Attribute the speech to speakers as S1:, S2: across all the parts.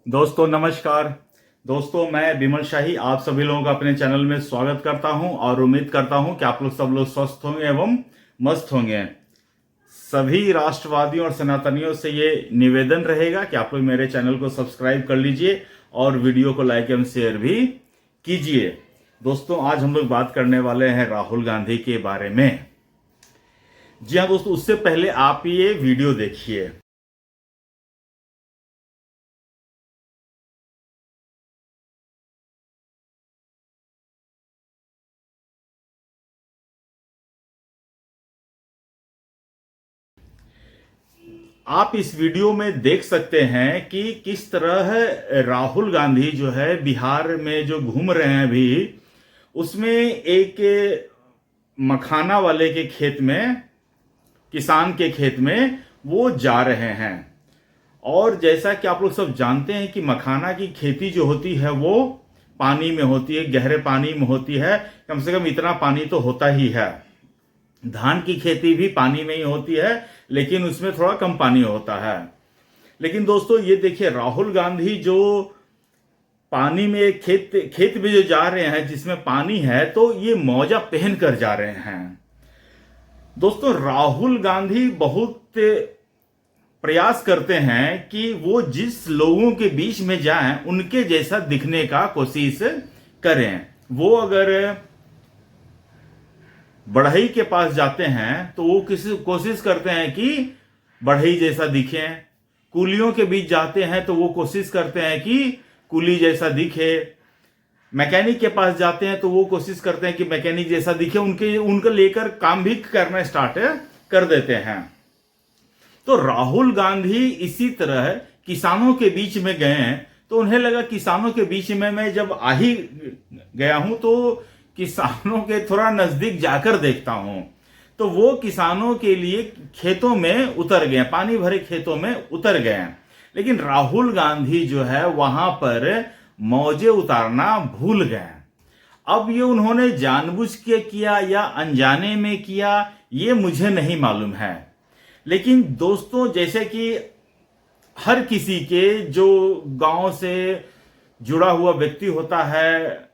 S1: दोस्तों नमस्कार। दोस्तों मैं विमल शाही आप सभी लोगों का अपने चैनल में स्वागत करता हूं और उम्मीद करता हूं कि आप लोग सब लोग स्वस्थ होंगे एवं मस्त होंगे। सभी राष्ट्रवादियों और सनातनियों से ये निवेदन रहेगा कि आप लोग मेरे चैनल को सब्सक्राइब कर लीजिए और वीडियो को लाइक एवं शेयर भी कीजिए। दोस्तों आज हम लोग बात करने वाले हैं राहुल गांधी के बारे में। जी हाँ दोस्तों, उससे पहले आप ये वीडियो देखिए। आप इस वीडियो में देख सकते हैं कि किस तरह राहुल गांधी जो है बिहार में जो घूम रहे हैं अभी, उसमें एक मखाना वाले के खेत में, किसान के खेत में वो जा रहे हैं। और जैसा कि आप लोग सब जानते हैं कि मखाना की खेती जो होती है वो पानी में होती है, गहरे पानी में होती है। कम से कम इतना पानी तो होता ही है। धान की खेती भी पानी में ही होती है, लेकिन उसमें थोड़ा कम पानी होता है। लेकिन दोस्तों ये देखिए, राहुल गांधी जो पानी में खेत में जो जा रहे हैं जिसमें पानी है, तो ये मौजा पहन कर जा रहे हैं। दोस्तों राहुल गांधी बहुत प्रयास करते हैं कि वो जिस लोगों के बीच में जाएं उनके जैसा दिखने का कोशिश करें। वो अगर बढ़ई के पास जाते हैं तो वो किसी कोशिश करते हैं कि बढ़ई जैसा दिखें। कुलियों के बीच जाते हैं तो वो कोशिश करते हैं कि कुली जैसा दिखे। मैकेनिक के पास जाते हैं तो वो कोशिश करते हैं कि मैकेनिक जैसा दिखे। उनके लेकर काम भी करना स्टार्ट कर देते हैं। तो राहुल गांधी इसी तरह किसानों के बीच में गए हैं, तो उन्हें लगा किसानों के बीच में मैं जब आ ही गया हूं तो किसानों के थोड़ा नजदीक जाकर देखता हूं। तो वो किसानों के लिए खेतों में उतर गए, पानी भरे खेतों में उतर गए। लेकिन राहुल गांधी जो है वहां पर मौजे उतारना भूल गए। अब ये उन्होंने जानबूझ के किया या अनजाने में किया, ये मुझे नहीं मालूम है। लेकिन दोस्तों जैसे कि हर किसी के जो गांव से जुड़ा हुआ व्यक्ति होता है,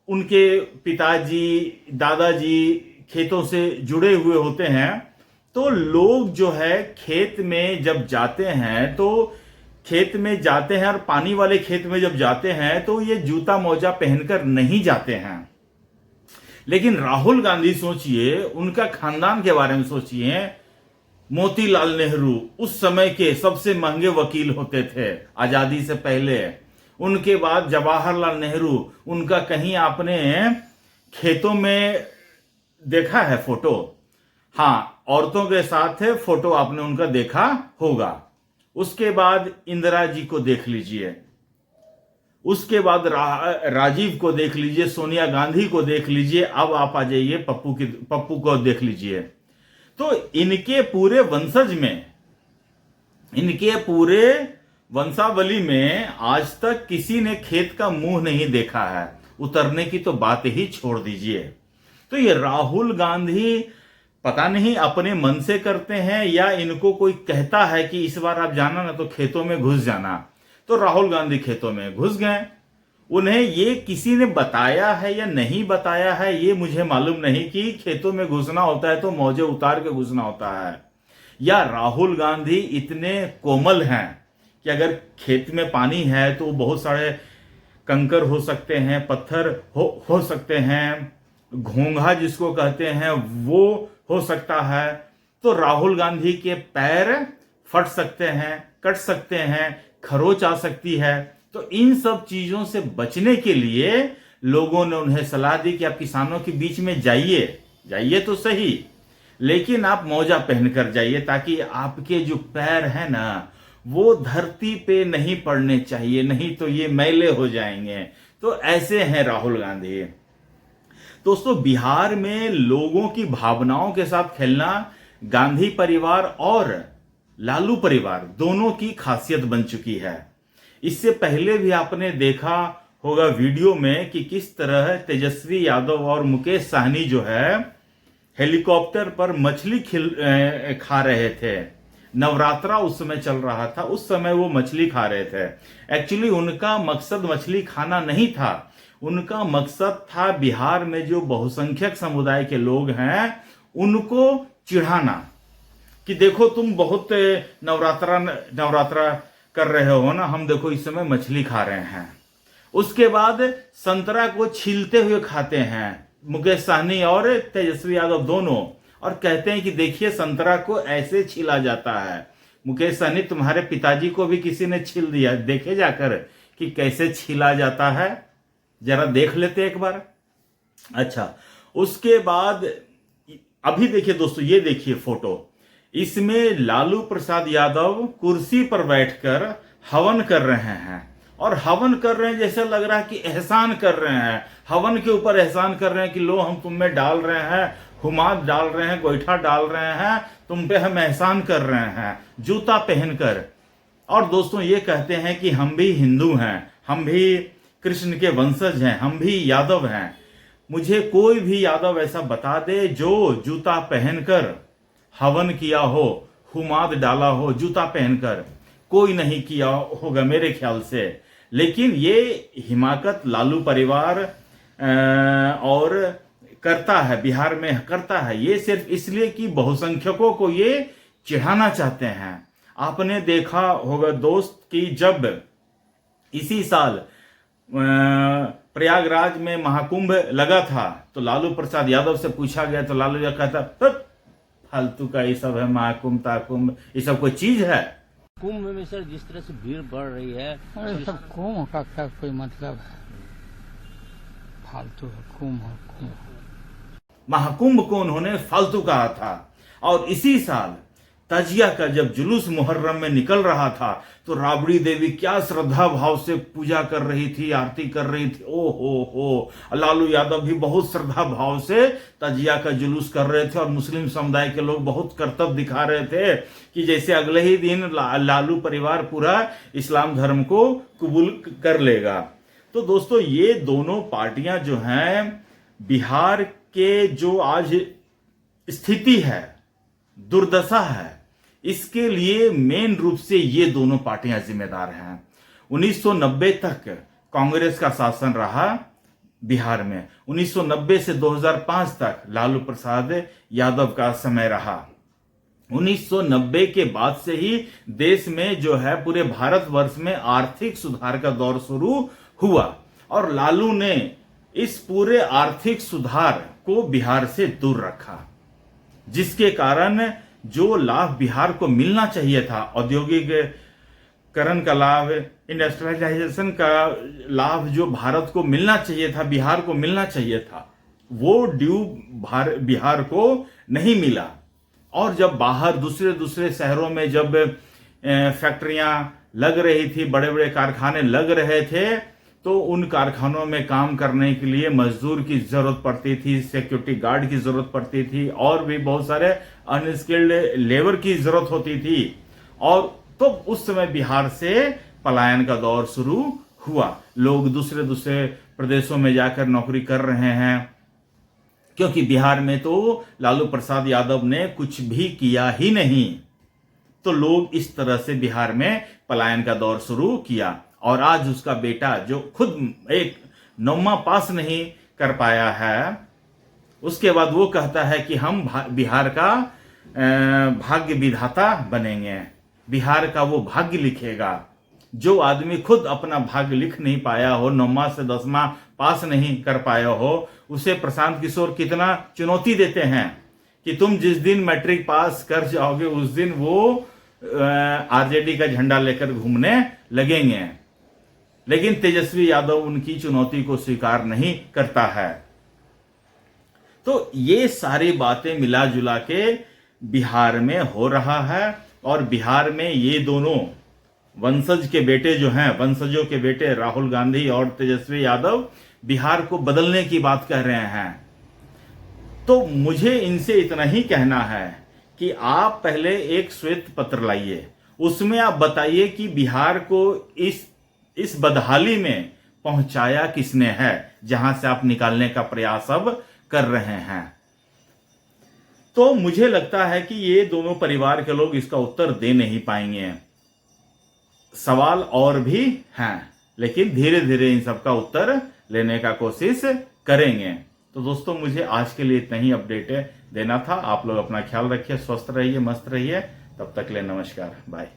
S1: उनके पिताजी दादाजी खेतों से जुड़े हुए होते हैं, तो लोग जो है खेत में जब जाते हैं तो खेत में जाते हैं और पानी वाले खेत में जब जाते हैं तो ये जूता मोजा पहनकर नहीं जाते हैं। लेकिन राहुल गांधी सोचिए, उनका खानदान के बारे में सोचिए। मोतीलाल नेहरू उस समय के सबसे महंगे वकील होते थे आजादी से पहले। उनके बाद जवाहरलाल नेहरू, उनका कहीं आपने खेतों में देखा है फोटो? हाँ, औरतों के साथ फोटो आपने उनका देखा होगा। उसके बाद इंदिरा जी को देख लीजिए, उसके बाद राजीव को देख लीजिए, सोनिया गांधी को देख लीजिए, अब आप आ जाइए पप्पू को देख लीजिए। तो इनके पूरे वंशज में, इनके पूरे वंशावली में आज तक किसी ने खेत का मुंह नहीं देखा है। उतरने की तो बात ही छोड़ दीजिए। तो ये राहुल गांधी पता नहीं अपने मन से करते हैं या इनको कोई कहता है कि इस बार आप जाना ना तो खेतों में घुस जाना। तो राहुल गांधी खेतों में घुस गए। उन्हें ये किसी ने बताया है या नहीं बताया है ये मुझे मालूम नहीं कि खेतों में घुसना होता है तो मौजे उतार के घुसना होता है, या राहुल गांधी इतने कोमल हैं कि अगर खेत में पानी है तो बहुत सारे कंकर हो सकते हैं, पत्थर हो सकते हैं, घोंघा जिसको कहते हैं वो हो सकता है। तो राहुल गांधी के पैर फट सकते हैं, कट सकते हैं, खरोच आ सकती है। तो इन सब चीजों से बचने के लिए लोगों ने उन्हें सलाह दी कि आप किसानों के बीच में जाइए तो सही, लेकिन आप मौजा पहनकर जाइए ताकि आपके जो पैर हैं ना वो धरती पे नहीं पड़ने चाहिए, नहीं तो ये मैले हो जाएंगे। तो ऐसे हैं राहुल गांधी। दोस्तों बिहार में लोगों की भावनाओं के साथ खेलना गांधी परिवार और लालू परिवार दोनों की खासियत बन चुकी है। इससे पहले भी आपने देखा होगा वीडियो में कि किस तरह तेजस्वी यादव और मुकेश सहनी जो है हेलीकॉप्टर पर मछली खा रहे थे। नवरात्रा उस समय चल रहा था, उस समय वो मछली खा रहे थे। एक्चुअली उनका मकसद मछली खाना नहीं था, उनका मकसद था बिहार में जो बहुसंख्यक समुदाय के लोग हैं उनको चिढ़ाना कि देखो तुम बहुत नवरात्रा कर रहे हो ना, हम देखो इस समय मछली खा रहे हैं। उसके बाद संतरा को छीलते हुए खाते हैं मुकेश सहनी और तेजस्वी यादव दोनों, और कहते हैं कि देखिए संतरा को ऐसे छीला जाता है। मुकेश सहनी, तुम्हारे पिताजी को भी किसी ने छील दिया, देखे जाकर कि कैसे छीला जाता है, जरा देख लेते एक बार। अच्छा, उसके बाद अभी देखिए दोस्तों, ये देखिए फोटो, इसमें लालू प्रसाद यादव कुर्सी पर बैठकर हवन कर रहे हैं, और हवन कर रहे हैं जैसे लग रहा है कि एहसान कर रहे हैं, हवन के ऊपर एहसान कर रहे हैं कि लो हम तुम में डाल रहे हैं, हुमाद डाल रहे हैं, गोईठा डाल रहे हैं, तुम पे हम एहसान कर रहे हैं जूता पहनकर। और दोस्तों ये कहते हैं कि हम भी हिंदू हैं, हम भी कृष्ण के वंशज हैं, हम भी यादव हैं। मुझे कोई भी यादव ऐसा बता दे जो जूता पहनकर हवन किया हो, हुमाद डाला हो जूता पहनकर, कोई नहीं किया होगा मेरे ख्याल से। लेकिन ये हिमाकत लालू परिवार और करता है, बिहार में करता है, ये सिर्फ इसलिए कि बहुसंख्यकों को ये चिढ़ाना चाहते हैं। आपने देखा होगा दोस्त कि जब इसी साल प्रयागराज में महाकुंभ लगा था तो लालू प्रसाद यादव से पूछा गया तो लालू यादव कहता फालतू का ये सब है, महाकुंभ ताकुंभ ये सब कोई चीज है।
S2: कुंभ में सर जिस तरह से भीड़ बढ़ रही है,
S3: अरे सब कुंभ का क्या कोई मतलब है, फालतू है कुंभ।
S1: महाकुंभ को उन्होंने फालतू कहा था। और इसी साल तजिया का जब जुलूस मुहर्रम में निकल रहा था तो राबड़ी देवी क्या श्रद्धा भाव से पूजा कर रही थी, आरती कर रही थी। ओ हो, लालू यादव भी बहुत श्रद्धा भाव से तजिया का जुलूस कर रहे थे, और मुस्लिम समुदाय के लोग बहुत कर्तव्य दिखा रहे थे कि जैसे अगले ही दिन लालू परिवार पूरा इस्लाम धर्म को कबूल कर लेगा। तो दोस्तों ये दोनों पार्टियां जो हैं, बिहार के जो आज स्थिति है, दुर्दशा है, इसके लिए मेन रूप से ये दोनों पार्टियां जिम्मेदार हैं। 1990 तक कांग्रेस का शासन रहा बिहार में, 1990 से 2005 तक लालू प्रसाद यादव का समय रहा। 1990 के बाद से ही देश में जो है पूरे भारतवर्ष में आर्थिक सुधार का दौर शुरू हुआ, और लालू ने इस पूरे आर्थिक सुधार को बिहार से दूर रखा, जिसके कारण जो लाभ बिहार को मिलना चाहिए था, औद्योगिकरण का लाभ, इंडस्ट्रियलाइजेशन का लाभ जो भारत को मिलना चाहिए था, बिहार को मिलना चाहिए था, वो ड्यू बिहार को नहीं मिला। और जब बाहर दूसरे शहरों में जब फैक्ट्रियां लग रही थी, बड़े बड़े कारखाने लग रहे थे, तो उन कारखानों में काम करने के लिए मजदूर की जरूरत पड़ती थी, सिक्योरिटी गार्ड की जरूरत पड़ती थी, और भी बहुत सारे अनस्किल्ड लेबर की जरूरत होती थी। और तो उस समय बिहार से पलायन का दौर शुरू हुआ, लोग दूसरे प्रदेशों में जाकर नौकरी कर रहे हैं, क्योंकि बिहार में तो लालू प्रसाद यादव ने कुछ भी किया ही नहीं। तो लोग इस तरह से बिहार में पलायन का दौर शुरू किया, और आज उसका बेटा जो खुद एक 9वां पास नहीं कर पाया है, उसके बाद वो कहता है कि हम बिहार का भाग्य विधाता बनेंगे, बिहार का वो भाग्य लिखेगा। जो आदमी खुद अपना भाग्य लिख नहीं पाया हो, 9वां से 10वां पास नहीं कर पाया हो, उसे प्रशांत किशोर कितना चुनौती देते हैं कि तुम जिस दिन मैट्रिक पास कर जाओगे उस दिन वो आरजेडी का झंडा लेकर घूमने लगेंगे। लेकिन तेजस्वी यादव उनकी चुनौती को स्वीकार नहीं करता है। तो ये सारी बातें मिला जुला के बिहार में हो रहा है, और बिहार में ये दोनों वंशज के बेटे जो हैं, वंशजों के बेटे राहुल गांधी और तेजस्वी यादव बिहार को बदलने की बात कह रहे हैं। तो मुझे इनसे इतना ही कहना है कि आप पहले एक श्वेत पत्र लाइए, उसमें आप बताइए कि बिहार को इस बदहाली में पहुंचाया किसने है, जहां से आप निकालने का प्रयास अब कर रहे हैं। तो मुझे लगता है कि ये दोनों परिवार के लोग इसका उत्तर दे नहीं पाएंगे। सवाल और भी हैं, लेकिन धीरे धीरे इन सबका उत्तर लेने का कोशिश करेंगे। तो दोस्तों, मुझे आज के लिए इतना ही अपडेट देना था। आप लोग अपना ख्याल रखिए, स्वस्थ रहिए, मस्त रहिए। तब तक ले नमस्कार, बाय।